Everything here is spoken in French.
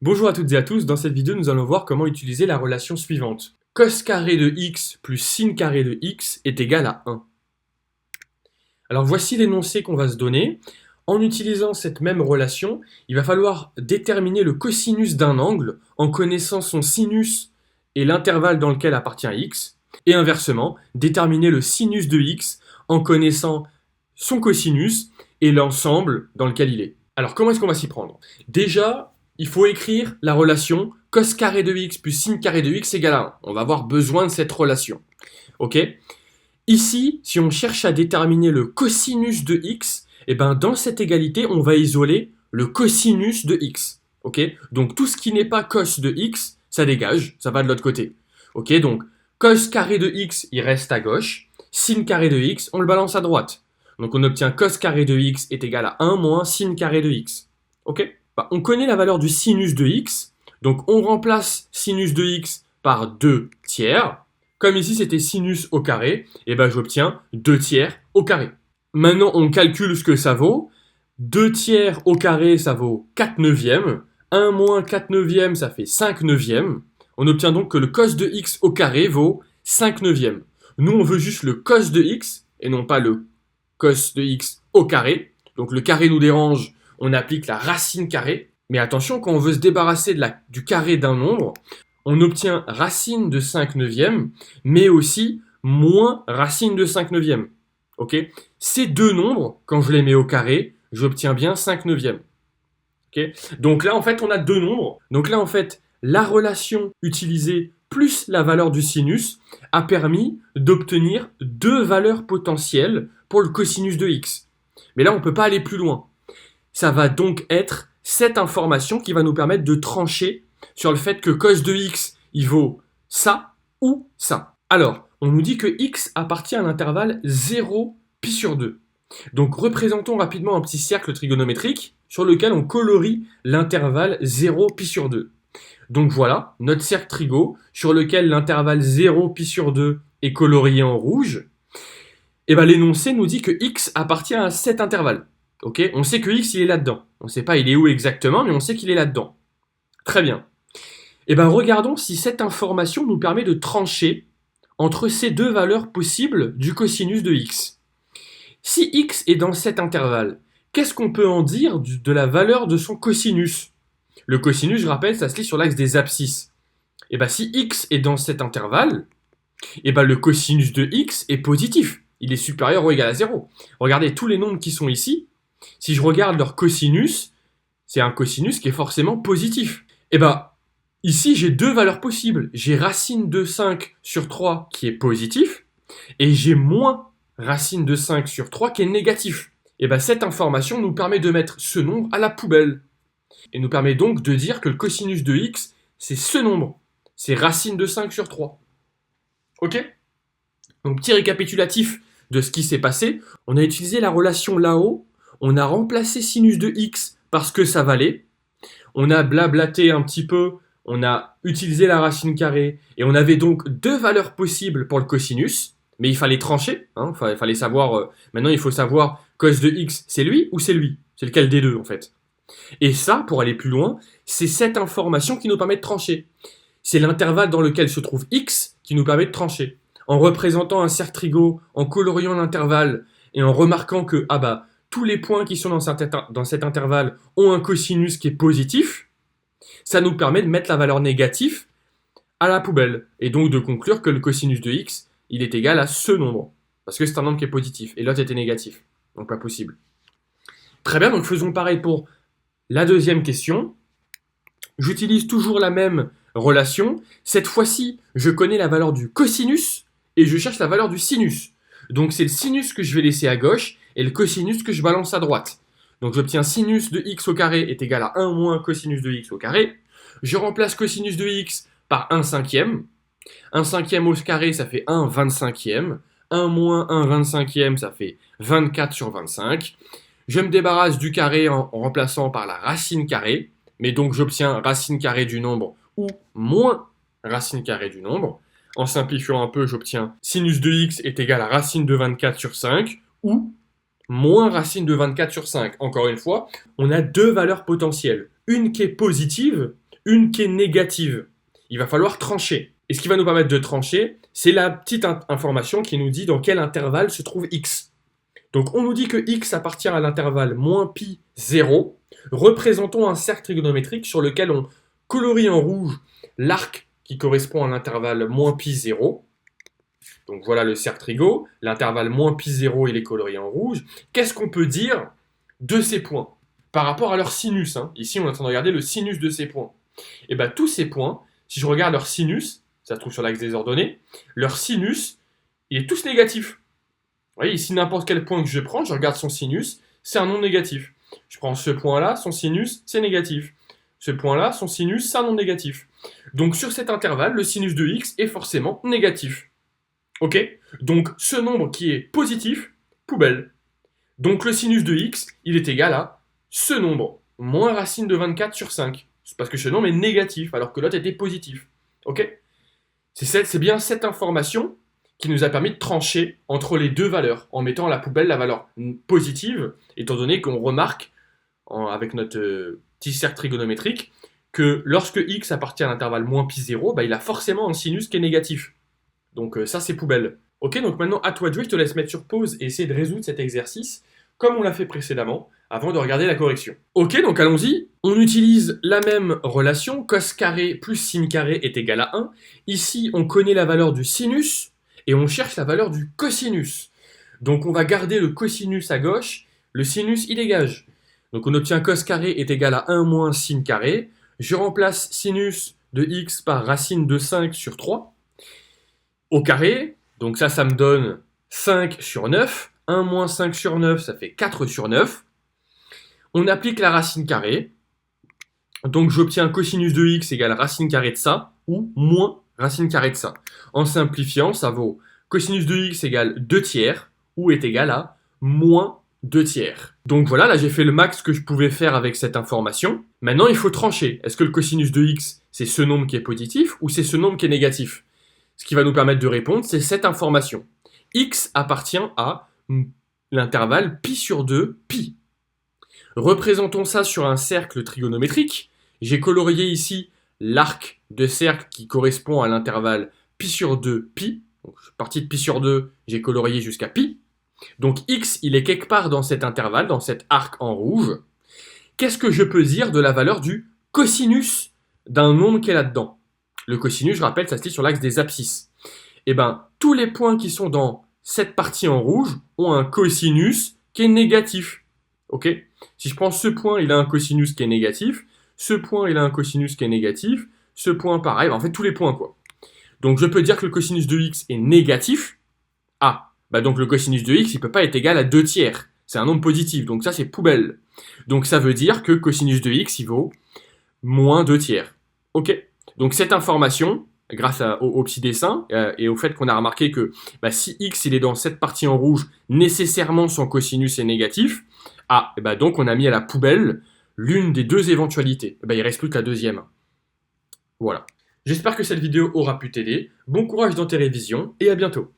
Bonjour à toutes et à tous, dans cette vidéo nous allons voir comment utiliser la relation suivante. Cos carré de x plus sin carré de x est égal à 1. Alors voici l'énoncé qu'on va se donner. En utilisant cette même relation, il va falloir déterminer le cosinus d'un angle en connaissant son sinus et l'intervalle dans lequel appartient x, et inversement, déterminer le sinus de x en connaissant son cosinus et l'ensemble dans lequel il est. Alors comment est-ce qu'on va s'y prendre? Déjà, il faut écrire la relation cos carré de x plus sin carré de x égale à 1. On va avoir besoin de cette relation. Ok? Ici, si on cherche à déterminer le cosinus de x, eh ben dans cette égalité, on va isoler le cosinus de x. Ok? Donc tout ce qui n'est pas cos de x, ça dégage, ça va de l'autre côté. Ok? Donc cos carré de x, il reste à gauche. Sin carré de x, on le balance à droite. Donc on obtient cos carré de x est égal à 1 moins sin carré de x. Ok? On connaît la valeur du sinus de x, donc on remplace sinus de x par 2 tiers. Comme ici c'était sinus au carré, et ben j'obtiens 2 tiers au carré. Maintenant on calcule ce que ça vaut. 2 tiers au carré ça vaut 4 neuvièmes. 1 moins 4 neuvièmes ça fait 5 neuvièmes. On obtient donc que le cos de x au carré vaut 5 neuvièmes. Nous on veut juste le cos de x, et non pas le cos de x au carré. Donc le carré nous dérange, on applique la racine carrée. Mais attention, quand on veut se débarrasser du carré d'un nombre, on obtient racine de 5 neuvièmes, mais aussi moins racine de 5 neuvièmes. Okay? Ces deux nombres, quand je les mets au carré, j'obtiens bien 5 neuvièmes. Okay? Donc là, en fait, on a deux nombres. Donc là, en fait, la relation utilisée plus la valeur du sinus a permis d'obtenir deux valeurs potentielles pour le cosinus de x. Mais là, on ne peut pas aller plus loin. Ça va donc être cette information qui va nous permettre de trancher sur le fait que cos de x, il vaut ça ou ça. Alors, on nous dit que x appartient à l'intervalle 0 pi sur 2. Donc, représentons rapidement un petit cercle trigonométrique sur lequel on colorie l'intervalle 0 pi sur 2. Donc voilà, notre cercle trigo sur lequel l'intervalle 0 pi sur 2 est colorié en rouge. Et ben, l'énoncé nous dit que x appartient à cet intervalle. Okay, on sait que x il est là-dedans. On ne sait pas il est où exactement, mais on sait qu'il est là-dedans. Très bien. Et bien regardons si cette information nous permet de trancher entre ces deux valeurs possibles du cosinus de x. Si x est dans cet intervalle, qu'est-ce qu'on peut en dire de la valeur de son cosinus? Le cosinus, je rappelle, ça se lit sur l'axe des abscisses. Et bien si x est dans cet intervalle, et ben le cosinus de x est positif. Il est supérieur ou égal à 0. Regardez tous les nombres qui sont ici. Si je regarde leur cosinus, c'est un cosinus qui est forcément positif. Et bien, ici, j'ai deux valeurs possibles. J'ai racine de 5 sur 3 qui est positif, et j'ai moins racine de 5 sur 3 qui est négatif. Et bien, cette information nous permet de mettre ce nombre à la poubelle. Et nous permet donc de dire que le cosinus de x, c'est ce nombre. C'est racine de 5 sur 3. Ok? Donc, petit récapitulatif de ce qui s'est passé. On a utilisé la relation là-haut. On a remplacé sinus de x parce que ça valait. On a blablaté un petit peu. On a utilisé la racine carrée. Et on avait donc deux valeurs possibles pour le cosinus. Mais il fallait trancher. Hein, fallait savoir. Maintenant, il faut savoir cos de x, c'est lui ou c'est lui? C'est lequel des deux, en fait? Et ça, pour aller plus loin, c'est cette information qui nous permet de trancher. C'est l'intervalle dans lequel se trouve x qui nous permet de trancher. En représentant un cercle trigo, en coloriant l'intervalle et en remarquant que, tous les points qui sont dans cet intervalle ont un cosinus qui est positif, ça nous permet de mettre la valeur négative à la poubelle. Et donc de conclure que le cosinus de x, il est égal à ce nombre. Parce que c'est un nombre qui est positif. Et l'autre était négatif. Donc pas possible. Très bien, donc faisons pareil pour la deuxième question. J'utilise toujours la même relation. Cette fois-ci, je connais la valeur du cosinus et je cherche la valeur du sinus. Donc c'est le sinus que je vais laisser à gauche et le cosinus que je balance à droite. Donc j'obtiens sinus de x au carré est égal à 1 moins cosinus de x au carré. Je remplace cosinus de x par 1 cinquième. 1 cinquième au carré, ça fait 1 25e. 1 moins 1 25e, ça fait 24 sur 25. Je me débarrasse du carré en remplaçant par la racine carrée. Mais donc j'obtiens racine carrée du nombre ou moins racine carrée du nombre. En simplifiant un peu, j'obtiens sinus de x est égal à racine de 24 sur 5 ou moins racine de 24 sur 5. Encore une fois, on a deux valeurs potentielles. Une qui est positive, une qui est négative. Il va falloir trancher. Et ce qui va nous permettre de trancher, c'est la petite information qui nous dit dans quel intervalle se trouve x. Donc on nous dit que x appartient à l'intervalle moins pi 0. Représentons un cercle trigonométrique sur lequel on colorie en rouge l'arc qui correspond à l'intervalle moins pi 0. Donc voilà le cercle trigo, l'intervalle moins pi 0 il est colorié en rouge. Qu'est-ce qu'on peut dire de ces points par rapport à leur sinus Ici on est en train de regarder le sinus de ces points. Et bien tous ces points, si je regarde leur sinus, ça se trouve sur l'axe des ordonnées, leur sinus, il est tous négatif. Vous voyez, ici n'importe quel point que je prends, je regarde son sinus, c'est un non négatif. Je prends ce point-là, son sinus, c'est négatif. Ce point-là, son sinus, c'est un non négatif. Donc sur cet intervalle, le sinus de x est forcément négatif. Ok? Donc ce nombre qui est positif, poubelle. Donc le sinus de x, il est égal à ce nombre, moins racine de 24 sur 5. C'est parce que ce nombre est négatif, alors que l'autre était positif. Ok? C'est bien cette information qui nous a permis de trancher entre les deux valeurs, en mettant à la poubelle la valeur positive, étant donné qu'on remarque, avec notre petit cercle trigonométrique, que lorsque x appartient à l'intervalle moins pi 0, il a forcément un sinus qui est négatif. Donc ça, c'est poubelle. Ok, donc maintenant, à toi de jouer, je te laisse mettre sur pause et essayer de résoudre cet exercice, comme on l'a fait précédemment, avant de regarder la correction. Ok, donc allons-y. On utilise la même relation, cos carré plus sin carré est égal à 1. Ici, on connaît la valeur du sinus, et on cherche la valeur du cosinus. Donc on va garder le cosinus à gauche, le sinus, il dégage. Donc on obtient cos carré est égal à 1 moins sin carré. Je remplace sinus de x par racine de 5 sur 3 au carré. Donc ça me donne 5 sur 9. 1 moins 5 sur 9, ça fait 4 sur 9. On applique la racine carrée. Donc j'obtiens cosinus de x égale racine carrée de ça, ou moins racine carrée de ça. En simplifiant, ça vaut cosinus de x égale 2 tiers, ou est égal à moins 2 tiers. Donc voilà, là j'ai fait le max que je pouvais faire avec cette information. Maintenant, il faut trancher. Est-ce que le cosinus de x, c'est ce nombre qui est positif, ou c'est ce nombre qui est négatif? Ce qui va nous permettre de répondre, c'est cette information. X appartient à l'intervalle pi sur 2, pi. Représentons ça sur un cercle trigonométrique. J'ai colorié ici l'arc de cercle qui correspond à l'intervalle pi sur 2, pi. Donc, je suis parti de pi sur 2, j'ai colorié jusqu'à pi. Donc x, il est quelque part dans cet intervalle, dans cet arc en rouge. Qu'est-ce que je peux dire de la valeur du cosinus d'un nombre qui est là-dedans? Le cosinus, je rappelle, ça se lit sur l'axe des abscisses. Eh bien, tous les points qui sont dans cette partie en rouge ont un cosinus qui est négatif. Ok? Si je prends ce point, il a un cosinus qui est négatif. Ce point, il a un cosinus qui est négatif. Ce point, pareil. En fait, tous les points, quoi. Donc, je peux dire que le cosinus de x est négatif. Ah, donc le cosinus de x, il ne peut pas être égal à 2 tiers. C'est un nombre positif. Donc, ça, c'est poubelle. Donc, ça veut dire que cosinus de x, il vaut moins 2 tiers. Ok? Donc, cette information, grâce au petit dessin et au fait qu'on a remarqué que si x il est dans cette partie en rouge, nécessairement son cosinus est négatif. Donc on a mis à la poubelle l'une des deux éventualités. Il reste plus que la deuxième. Voilà. J'espère que cette vidéo aura pu t'aider. Bon courage dans tes révisions et à bientôt.